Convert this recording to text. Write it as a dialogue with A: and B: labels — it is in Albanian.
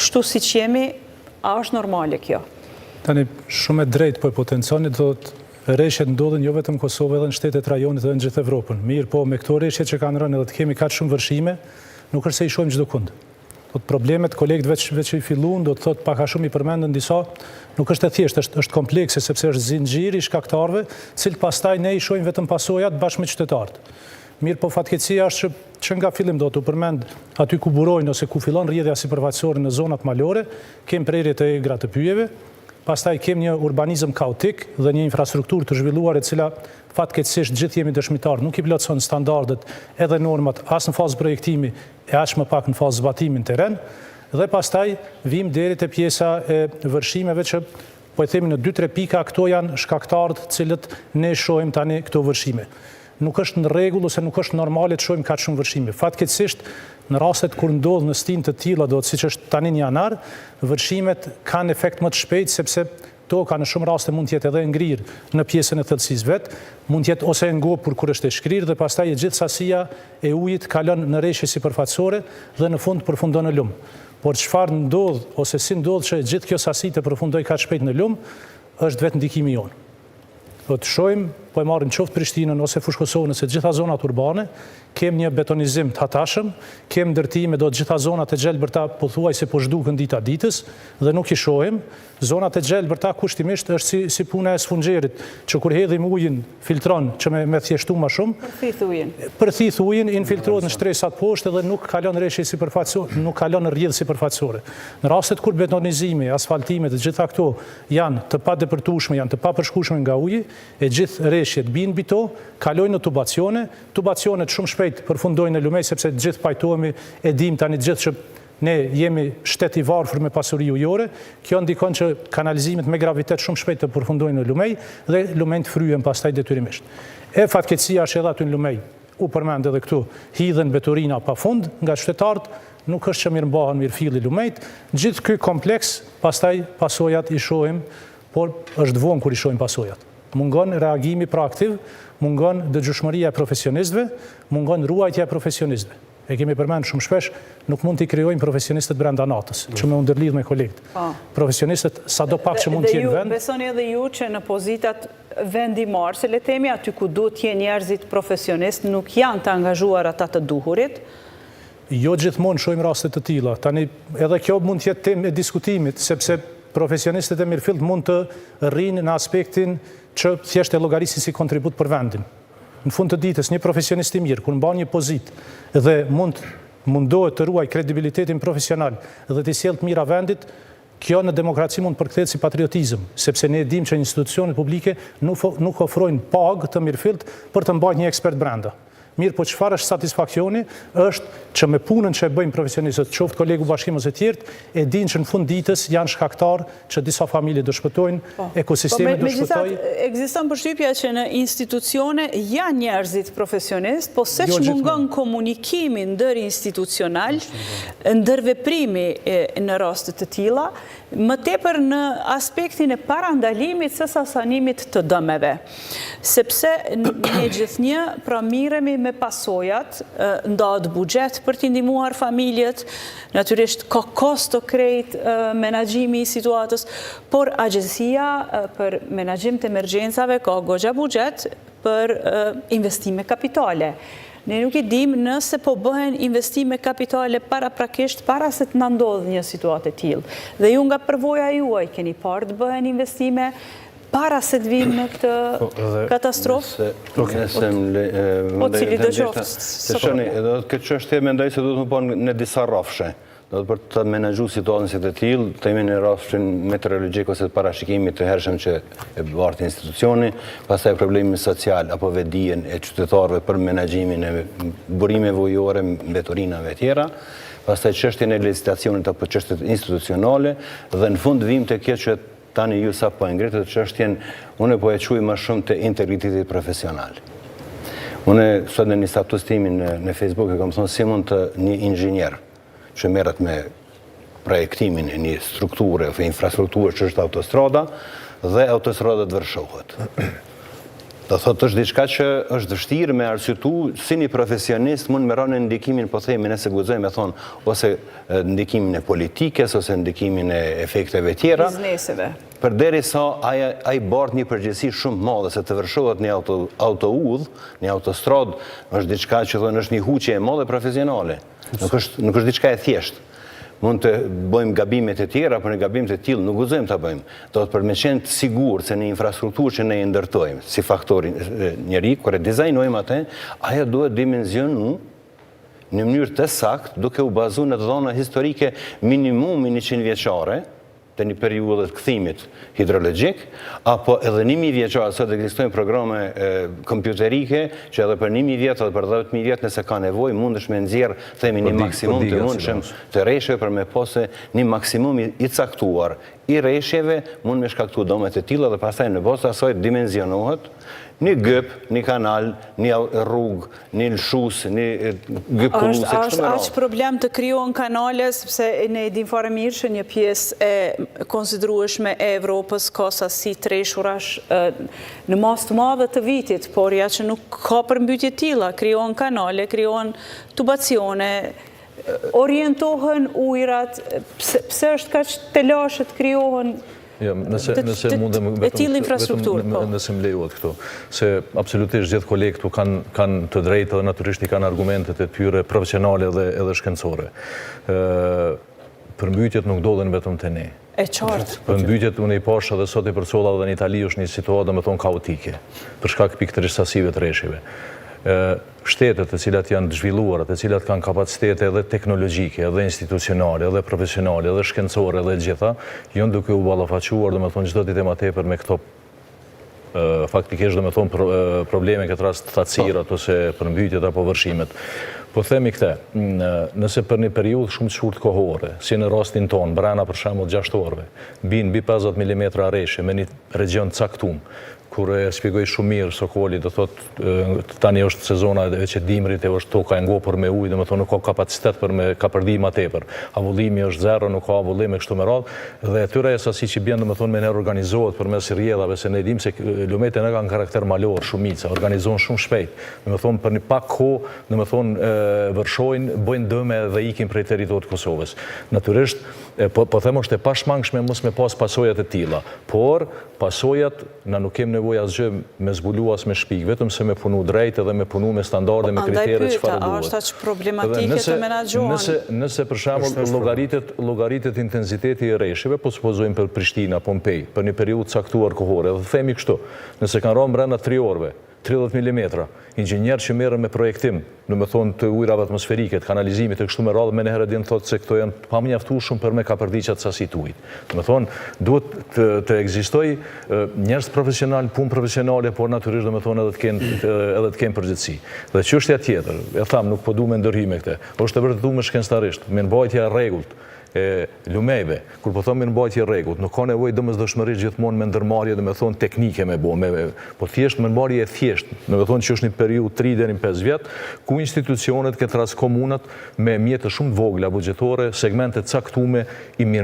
A: kështu si që jemi, a është normale kjo?
B: Tani, shumë e drejt po e potencioni, do të reshjet ndodhen jo vetëm Kosovë edhe në shtetet rajonit dhe në gjithë Evropën. Mirë, po me këto reshjet që kanë rënë edhe të kemi kaq shumë vërshime, nuk është se i shohim çdo kund. Problemet kolegët veç i filluan, do të thotë pak a shumë i përmendën disa, nuk është e thjeshtë, është komplekse sepse është zinxhiri i shkaktarëve, cilët pastaj ne i shohim vetëm pasojat bashkë me qytetarët. Mirë, po fatkeqësia është që nga fillim do të përmend aty ku burojnë ose ku fillon rrjedhja sipërfaqësore në zonat malore, kem prerje të egra të pyjeve, pastaj kem një urbanizëm kaotik dhe një infrastrukturë të zhvilluar e cila fatkeqësisht gjithë jemi dëshmitar, nuk i plotëson standardet edhe normat as në fazë projektimi e as më pak në fazë zbatimi në teren, dhe pastaj vim deri te pjesa e vërshimeve që po e themi në 2-3 pika këto janë shkaktarët cilët ne shohim tani këto vërshime. Nuk është në rregull ose nuk është normale të shohim kaq shumë vërshime. Fatkeqësisht në rastet kur ndodh në stin të tilla, do të siç është tani në janar, vërshimet kanë efekt më të shpejtë sepse toka në shumë raste mund të jetë edhe ngrirë në pjesën e thellësisë vet, mund të jetë ose e ngopur kur është e shkrirë dhe pastaj e gjithë sasia e ujit kalon në rreshje sipërfaqësore dhe në fund përfundon në lum. Por çfarë ndodh ose si ndodh që gjithë kjo sasi të përfundoj kaq shpejt në lum, është vetë ndikimi jonë. Do të shohim, po e marrin qoftë Prishtinën ose Fushë Kosovën ose gjitha zonat urbane, kem një betonizim të hatashëm, kem ndërtime do të gjitha zonat e gjelbërta pothuajse po zhdukën dita ditës dhe nuk i shohim. Zonat e gjelbërta kushtimisht është si puna e sfungjerit, që kur hedhim ujin filtron që me thjeshtu më shumë. Përthith ujin, infiltrohet në shtresat poshtë dhe nuk kalon rreshje sipërfaqësore, nuk kalon rrjedhë sipërfaqësore. Në rastet kur betonizimi, asfaltimet, gjitha këto janë të padepërtueshme, janë të papërshkueshme nga uji, e gjithë rreshjet bien mbi to, kalojnë në tubacione, tubacionet shumë shpejt përfundojnë në lumej sepse gjithë pajtohemi, e dim tani gjithë që ne jemi shtet i varfër me pasuri ujore, kjo ndikon që kanalizimet me gravitet shumë shpejt të përfundojnë në lumej dhe lumej të fryhen pastaj detyrimisht. E fatkeqësia është edhe aty në lumej, u përmend edhe këtu, hidhen beturina pafund nga qytetarët, nuk është që mirë mbahen mirëfilli lumejt, gjithë ky kompleks pastaj pasojat i shohim, por është vonë kur i shohim pasojat. Mungon reagimi proaktiv, mungon dëgjueshmëria e profesionistëve, mungon ruajtja e profesionistëve. E kemi përmendur shumë shpesh, nuk mund t'i krijojmë profesionistët brenda natës, që me ndërlidh me kolegët. Profesionistët sado pak që mund t'jenë vend.
A: Besoni edhe ju që në pozitat vendimarrëse, le themi aty ku duhet të jenë njerëzit profesionistë, nuk janë të angazhuar ata të duhurit?
B: Jo gjithmonë shohim raste të tilla. Tani edhe kjo mund të jetë temë e diskutimit, sepse profesionistët e mirëfillt mund të rrinë në aspektin që thjesht e llogarisin si kontribut për vendin. Në fund të ditës, një profesionist i mirë, kur mban një pozitë dhe mundohet të ruaj kredibilitetin profesional dhe të sjellë të mira vendit, kjo në demokraci mund përkthehet si patriotizëm, sepse ne dimë që institucionet publike nuk ofrojnë pagë të mirëfillt për të mbajtur një ekspert brenda. Mirë, po çfarë është satisfaksioni është që me punën që e bëjnë profesionistët, qoftë kolegu bashkim ose tjerë, e dinë që në fund ditës janë shkaktar që disa familje do shpëtojnë, ekosistemi do shpëtojë.
A: Ekziston përshtypja që në institucione janë njerëzit profesionist, po se që mungon komunikimi ndër institucional, ndërveprimi në raste të tilla, më tepër në aspektin e parandalimit së sasanimit të dëmeve. Sepse ne gjithnjë pra miremi me pasojat, ndahet buxhet për t'i ndihmuar familjet, natyrisht ka kosto krejt menaxhimi i situatës, por Agjencia për Menaxhim të Emergjencave ka goxha buxhet për investime kapitale. Ne nuk i dim nëse po bëhen investime kapitale paraprakisht para se të na ndodhë një situatë e tillë. Dhe ju nga përvoja juaj keni parë të bëhen investime para se të vinë në këtë katastrofë? Po cili do qoftë?
C: Këtë çështje mendoj se duhet të bëhen në disa rrafshe. Do të për të menaxhuar situatën si të tillë, të jemi në rrafshin meteorologjik ose të parashikimit të hershëm që e bart institucioni, pastaj problemi social apo vedijen e qytetarëve për menaxhimin e burimeve ujore, mbeturinave e tjera, pastaj çështjen e licitacionit apo çështjet institucionale dhe në fund vim te kjo që tani ju sapo e ngritët çështjen, unë po e quaj më shumë të integritetit profesional. Unë sot në një status timin në Facebook e kam thonë si mund të një inxhinier që merret me projektimin e një strukture ose infrastrukture që është autostrada dhe autostrada të vërshohet. Do thotë është diçka që është vështirë me arsyetu si një profesionist mund me rënë ndikimin, po themi nëse guxojmë me thonë, ose ndikimin e politikës, ose ndikimin e efekteve tjera.
A: Bizneseve.
C: Përderisa ai bart një përgjegjësi shumë madhe se të vërshohet një autoudhë, një autostrad, është diçka që thonë është një huqje e madhe profesionale. Nuk është diçka e thjeshtë. Mund të bëjmë gabimet e tjera, për në gabimet e tillë nuk guxojmë ta bëjmë. Do të për me qenë të sigurt se në infrastrukturë që ne e ndërtojmë, si faktori njeri, kur e dizajnojmë atë, ajo duhet dimensionu në mënyrë të saktë, duke u bazuar në dhëna historike minimumi 100 vjeçare, të një periudhë të kthimit hidrologjik, apo edhe 1000 vjeçare, sot ekzistojnë programe kompjuterike që edhe për 1000 vjet edhe për 10.000 vjet nëse ka nevojë mundesh me nxjerr themi një maksimum të mundshëm të rreshjeve për me pose një maksimum i caktuar i rreshjeve mund me shkaktu domet e tilla dhe pastaj në bazë të asaj dimensionohet një gyp, një kanal, një rrugë, një lëshus, një gyp kuluse, kështu me radhë.
A: Është problem të krijohen kanale, sepse ne e dim fare mirë që një pjesë e konsiderueshme e Evropës ka sasi treshurash në mas të madhe të vitit, por ja që nuk ka përmbytje tilla, krijohen kanale, krijohen tubacione, orientohen ujrat, pse është kaq të lashët krijohen
D: Nëse mundem nëse më lejuat këtu, se absolutisht gjithë kolegë këtu kanë të drejtë dhe natyrisht i kanë argumentet e tyre profesionale edhe shkencore. Përmbytjet nuk ndodhen vetëm te ne.
A: E qartë.
D: Përmbytjet unë i pash edhe sot i përcolla dhe në Itali është një situatë me thonë kaotike, për shkak pikërisht sasive të rreshjeve. Shtetet të cilat janë të zhvilluara, të cilat kanë kapacitete edhe teknologjike, edhe institucionale, edhe profesionale, edhe shkencore, edhe gjitha, janë duke u ballafaquar, domethënë çdo ditë më tepër me këto faktikisht domethënë probleme këtë rast thatësirat ose përmbytjet apo vërshimet. Po themi këtë, nëse për një periudhë shumë të shkurtë kohore, si në rastin tonë, brenda për shembull 6 orëve, bin mbi 50 mm rreshje me një region caktuar, kur e shpjegoj shumë mirë Sokoli, do thotë tani është sezona e që dimrit e është toka e ngopur me ujë, domethënë nuk ka kapacitet për me kapërdi më tepër. Avullimi është zero, nuk ka avullim e kështu me radhë, dhe atyre sasi që bjen domethënë me ne organizohet përmes rrjedhave, se ne dimë se lumetet ne kanë karakter malor, shumica, organizohen shumë shpejt. Domethënë për një pak kohë, domethënë vërshojnë, bëjnë dëme dhe ikin prej territorit të Kosovës. Natyrisht, po them është e pashmangshme mos me pas pasojat e tilla, por pasojat na nuk kem nevojë asgjë me zbulu as me shpik, vetëm se me punu drejt edhe me punu me standarde, me kritere çfarë duhet.
A: Andaj pyeta, është problematike të menaxhohen.
D: Nëse për shembull llogaritet intensiteti i rreshjeve, po supozojmë për Prishtinë, Pompej, për një periudhë caktuar kohore, dhe themi kështu, nëse kanë rënë brenda 3 orëve, 30 mm, inxhinier që merren me projektim, domethënë të ujrave atmosferike, të kanalizimit e kështu me radhë, më herë din thotë se këto janë pamjaftueshëm për me kapërdiqat sasi të ujit. Domethënë duhet të ekzistojë njerëz profesional, punë profesionale, por natyrisht domethënë edhe të kenë përgjegjësi. Dhe çështja tjetër, e tham, nuk po duam ndërhime këtë, është e vërtetuar shkencëtarisht, me mbajtje e rregullt e lumejve, kur po thonë mbajtje rregullt, nuk ka nevojë domosdoshmërisht gjithmonë me ndërmarrje, domethënë teknike me bë, po thjesht me mbajtje e thjeshtë, domethënë që është një periudhë 3 deri në 5 vjet, ku institucionet, këtë rast komunat, me mjete shumë të vogla buxhetore, segmente caktuar i mirë